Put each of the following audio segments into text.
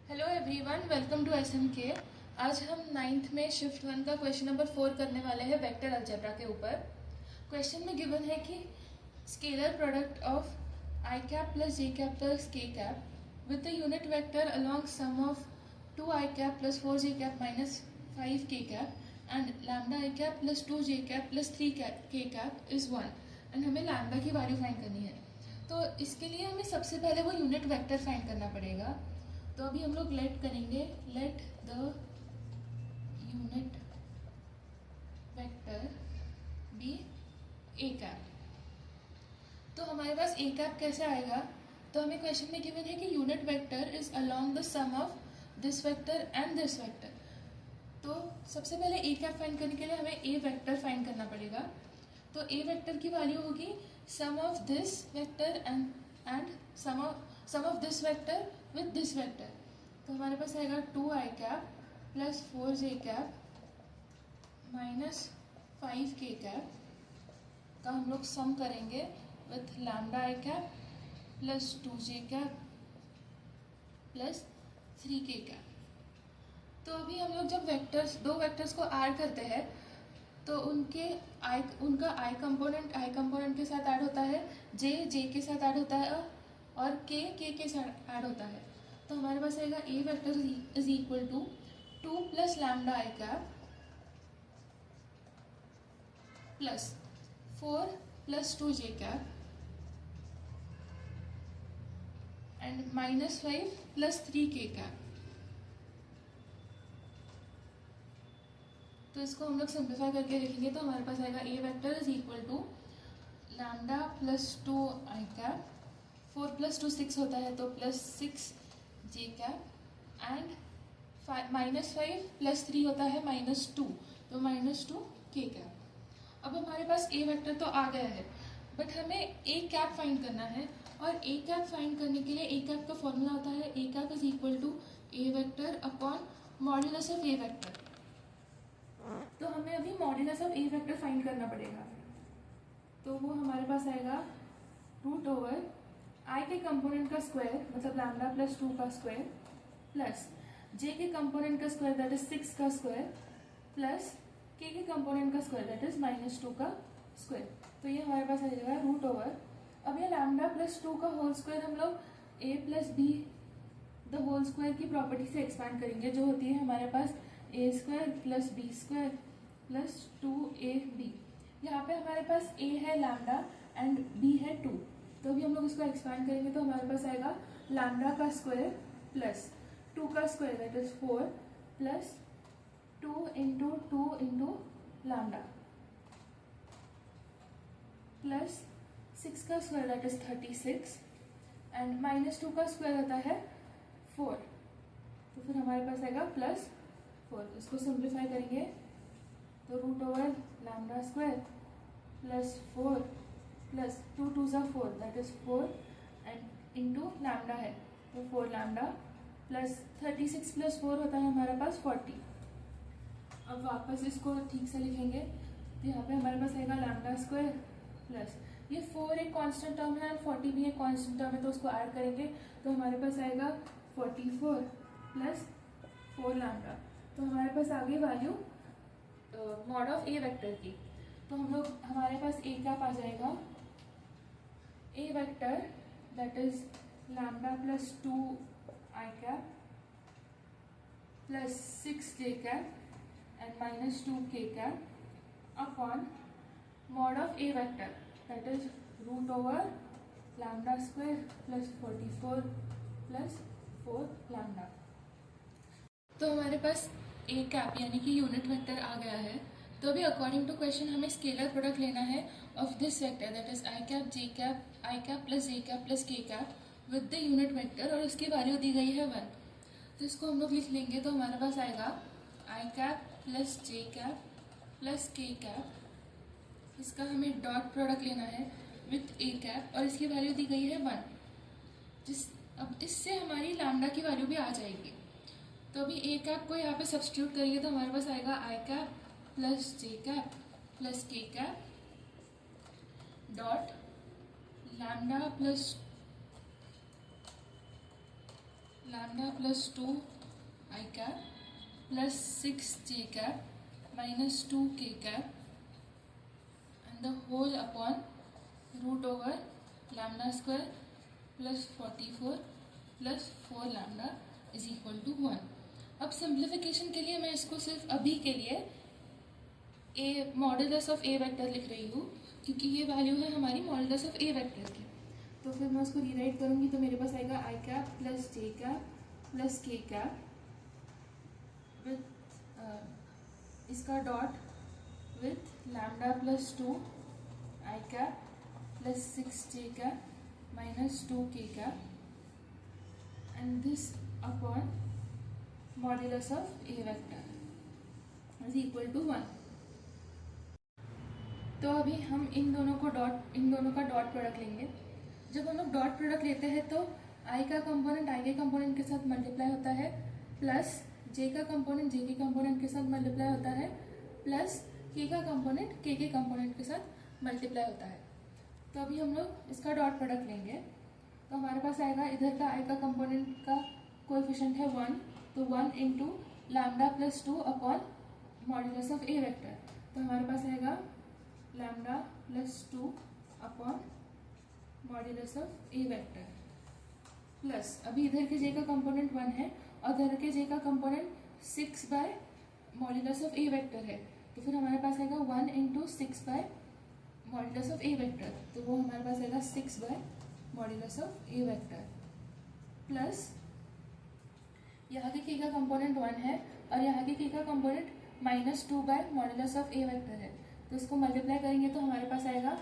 Hello everyone, welcome to SMK. आज हम ninth में शिफ्ट 1 का क्वेश्चन नंबर 4 करने वाले हैं वेक्टर अलजेब्रा के ऊपर। क्वेश्चन में गिवन है कि scalar product of I cap plus J cap plus K cap with the unit vector along sum of 2 I cap plus 4 J cap minus 5 K cap and lambda I cap plus 2 J cap plus 3 K cap is 1 and हमें lambda की value find करनी है। तो इसके लिए हमें सबसे पहले वो यूनिट वेक्टर फाइंड करना पड़ेगा। तो अभी हम लोग लेट करेंगे, let the unit vector be A cap. तो हमारे पास ए कैप कैसे आएगा? तो हमें क्वेश्चन में गिवन है कि unit vector is along the sum of this vector and this vector. तो सबसे पहले ए कैप फाइंड करने के लिए हमें ए वेक्टर फाइंड करना पड़ेगा। तो ए वेक्टर की वैल्यू होगी sum of this vector and sum of this vector with this vector. तो हमारे पास आएगा 2 I cap plus 4 J cap minus 5 K cap का हम लोग सम करेंगे with lambda I cap plus 2 J cap plus 3 K cap. तो अभी हम लोग जब दो वेक्टर्स को ऐड करते हैं तो उनका आई कंपोनेंट के साथ ऐड होता है, जे के साथ ऐड होता है और के साथ ऐड होता है। तो हमारे पास आएगा A vector is equal to 2 plus lambda I cap plus 4 plus 2 J cap and minus 5 plus 3 K cap. तो इसको हम लोग सिंप्लीफाई करके लिखेंगे तो हमारे पास आएगा A vector is equal to lambda plus 2 I cap, 4 plus 2 6 होता है तो plus 6 J cap and minus 5 plus 3 होता है माइनस 2 तो माइनस 2 के कैप। अब हमारे पास ए वेक्टर तो आ गया है बट हमें ए कैप फाइंड करना है और ए कैप फाइंड करने के लिए ए कैप का फॉर्मूला होता है A cap is equal to A vector upon modulus of A vector. तो हमें अभी modulus of A vector find करना पड़ेगा। तो वो हमारे पास आएगा रूट ओवर आई के कंपोनेंट का स्क्वायर मतलब लैम्डा प्लस 2 का स्क्वायर प्लस जे के कंपोनेंट का स्क्वायर दैट इज 6 का स्क्वायर प्लस के कंपोनेंट का स्क्वायर दैट इज माइनस 2 का स्क्वायर। तो ये हमारे पास आ जाएगा रूट ओवर। अब ये लैम्डा प्लस 2 का होल स्क्वायर हम लोग A plus B the whole square की प्रॉपर्टी से एक्सपैंड करेंगे जो होती है हमारे पास A square plus B square plus 2ab। यहाँ पे हमारे पास a है लैम्डा एंड b है 2। तो अभी हम लोग इसको एक्सपैंड करेंगे तो हमारे पास आएगा लैम्डा का स्क्वायर प्लस 2 का square that is 4 plus 2 into lambda plus 6 का square that is 36 and minus 2 का स्क्वायर होता है 4। तो फिर हमारे पास आएगा प्लस 4। इसको सिंप्लीफाई करेंगे तो root over lambda square plus 4 plus 2 2 ज़ा 4 that is 4 and into lambda है तो 4 लैम्डा प्लस 36 प्लस 4 होता है हमारे पास 40। अब वापस इसको ठीक से लिखेंगे तो यहाँ पे हमारे पास आएगा लैम्डा स्क्वायर प्लस ये 4 एक कांस्टेंट टर्म है और 40 भी एक कांस्टेंट टर्म है तो उसको ऐड करेंगे तो हमारे पास आएगा 44 प्लस 4 लैम्डा। तो हमारे पास आ गई value mod of A vector की। तो हम लोग हमारे पास ए कैप आ जाएगा A vector that is lambda plus 2 I cap plus 6 J cap and minus 2 K cap upon mod of A vector that is root over lambda square plus 44 plus 4 lambda. तो हमारे पास ए कैप यानी कि unit vector आ गया है। तो अभी according to question हमें स्केलर प्रोडक्ट लेना है of this vector that is I cap J cap I cap plus J cap plus K cap with the unit vector और उसकी वैल्यू दी गई है 1। तो इसको हम लोग लिख लेंगे तो हमारे पास आएगा आई cap plus J cap plus K cap. इसका हमें डॉट प्रोडक्ट लेना है विथ ए कैप और इसकी वैल्यू दी गई है 1। अब इससे हमारी लैम्डा की वैल्यू भी आ जाएगी। तो अभी ए कैप को यहाँ पे सब्स्टिट्यूट करेंगे तो हमारे पास आएगा आई cap plus J cap plus K cap dot lambda plus lambda plus 2 I cap plus 6 J cap minus 2 K cap and the whole upon root over lambda square plus 44 plus 4 lambda is equal to 1. अब simplification के लिए मैं इसको सिर्फ अभी के लिए ए modulus of A vector लिख रही हूँ, क्योंकि ये वैल्यू है हमारी मॉडुलस ऑफ ए वेक्टर की। तो फिर मैं उसको रीराइट करूँगी तो मेरे पास आएगा आई cap plus J cap plus K cap with इसका dot with lambda plus 2 I cap plus 6 j cap minus 2 k cap and this upon modulus of a vector is equal to 1. तो अभी हम इन दोनों का डॉट प्रोडक्ट लेंगे। जब हम लोग डॉट प्रोडक्ट लेते हैं तो i का कंपोनेंट i के कंपोनेंट के साथ मल्टीप्लाई होता है प्लस j का कंपोनेंट j के कंपोनेंट के साथ मल्टीप्लाई होता है प्लस के का कंपोनेंट के कंपोनेंट के साथ मल्टीप्लाई होता है। तो अभी हम लोग इसका डॉट प्रोडक्ट लेंगे तो हमारे पास आएगा इधर का आई का कंपोनेंट का कोएफिशिएंट है 1, तो 1 into lambda plus 2 upon modulus of A vector, तो हमारे पास आएगा lambda plus 2 upon modulus of A vector plus अभी इधर के जे का कंपोनेंट 1 है और इधर के जे का component 6 by modulus of A vector है, तो फिर हमारे पास आएगा 1 into 6 by modulus of A vector, तो वो हमारे पास आएगा 6 by modulus of A vector plus यहाँ के का कंपोनेंट 1 है और यहाँ के का component -2 by modulus of A vector है, तो इसको मल्टीप्लाई करेंगे तो हमारे पास आएगा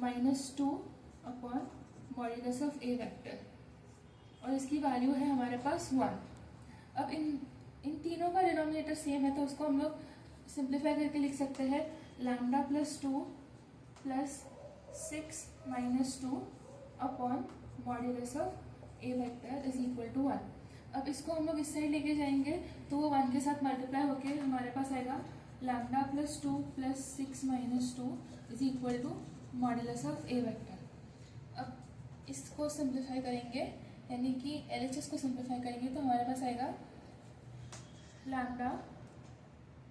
-2 upon modulus of A vector और इसकी वैल्यू है हमारे पास 1। अब इन तीनों का डिनोमिनेटर सेम है तो उसको हम लोग सिंप्लीफाई करके लिख सकते हैं lambda plus 2 plus 6 minus 2 upon modulus of A vector is equal to 1। अब इसको हम लोग इस साइड लेके जाएंगे तो वो 1 के साथ मल्टीप्लाई होके हमारे पास आएगा lambda plus 2 plus 6 minus 2 is equal to modulus of A vector. अब इसको सिंप्लीफाई करेंगे यानी कि LHS को सिंप्लीफाई करेंगे तो हमारे पास आएगा लैम्डा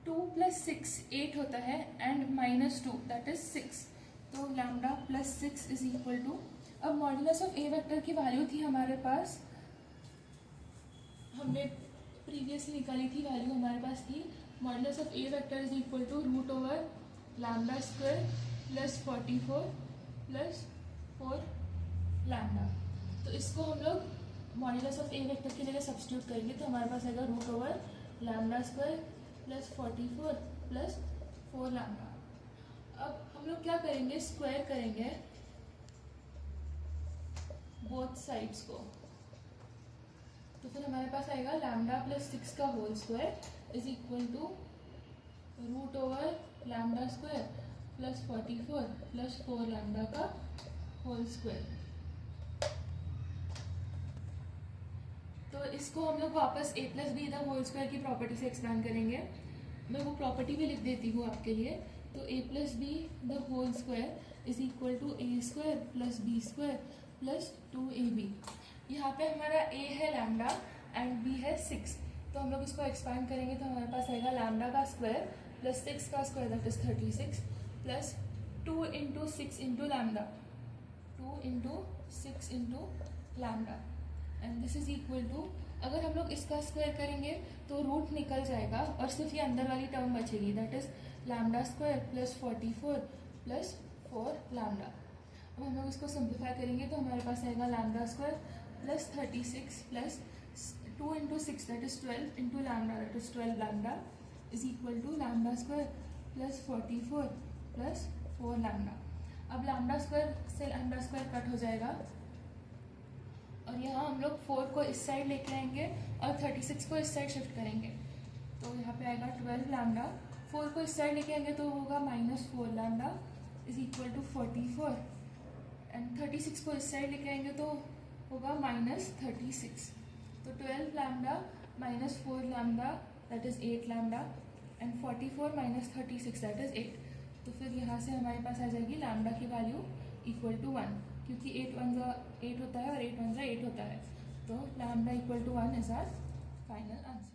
2 प्लस 6 8 होता है एंड -2 दैट इज 6, तो lambda plus 6 is equal to, अब मॉड्यूलस ऑफ ए वेक्टर की वैल्यू थी हमारे पास, हमने प्रीवियसली निकाली थी वैल्यू, हमारे पास थी modulus of A vector is equal to root over lambda square plus 44 plus 4 lambda, तो इसको हम लोग मॉड्यूलस ऑफ ए वेक्टर की जगह सब्स्टिट्यूट करेंगे तो हमारे पास आएगा root over lambda square plus 44 plus 4 lambda. अब हम लोग क्या करेंगे, स्क्वायर करेंगे बोथ साइड्स को, तो फिर हमारे पास आएगा लैम्डा प्लस 6 का whole square is equal to root over lambda square plus 44 plus 4 lambda का होल स्क्वायर। तो इसको हम लोग वापस a plus B the whole square की प्रॉपर्टी से एक्सपेंड करेंगे, मैं वो प्रॉपर्टी भी लिख देती हूँ आपके लिए, तो a plus B the whole square is equal to A square plus B square plus 2ab। यहाँ पे हमारा a है लैम्डा एंड b है 6, तो हम लोग इसको एक्सपेंड करेंगे तो हमारे पास आएगा लैम्डा का स्क्वायर प्लस 6 का square that is 36 plus 2 into 6 into lambda 2 into 6 into lambda and this is equal to, अगर हम लोग इसका स्क्वायर करेंगे तो रूट निकल जाएगा और सिर्फ ये अंदर वाली टर्म बचेगी that is lambda square plus 44 plus 4 lambda. अब हम लोग इसको सिंप्लीफाई करेंगे तो हमारे पास आएगा lambda square plus 36 plus 2 into 6 that is 12 into lambda that is 12 lambda is equal to lambda square plus 44 plus 4 lambda. अब लैम्डा स्क्वायर से लैम्डा स्क्वायर कट हो जाएगा और यहाँ हम लोग 4 को इस साइड लेके आएंगे और 36 को इस साइड शिफ्ट करेंगे, तो यहाँ पे आएगा 12 लैम्डा, 4 को इस साइड लेके आएंगे तो होगा -4 lambda is equal to 44 and 36 को इस साइड लेके आएंगे तो होगा -36, तो 12 lambda -4 lambda that is 8 lambda and 44 -36 that is 8, तो फिर यहाँ से हमारे पास आ जाएगी लैम्डा की वैल्यू इक्वल टू 1, क्योंकि 8 1 8 होता है और 8 1 8 होता है, तो lambda equal to 1 is our final answer.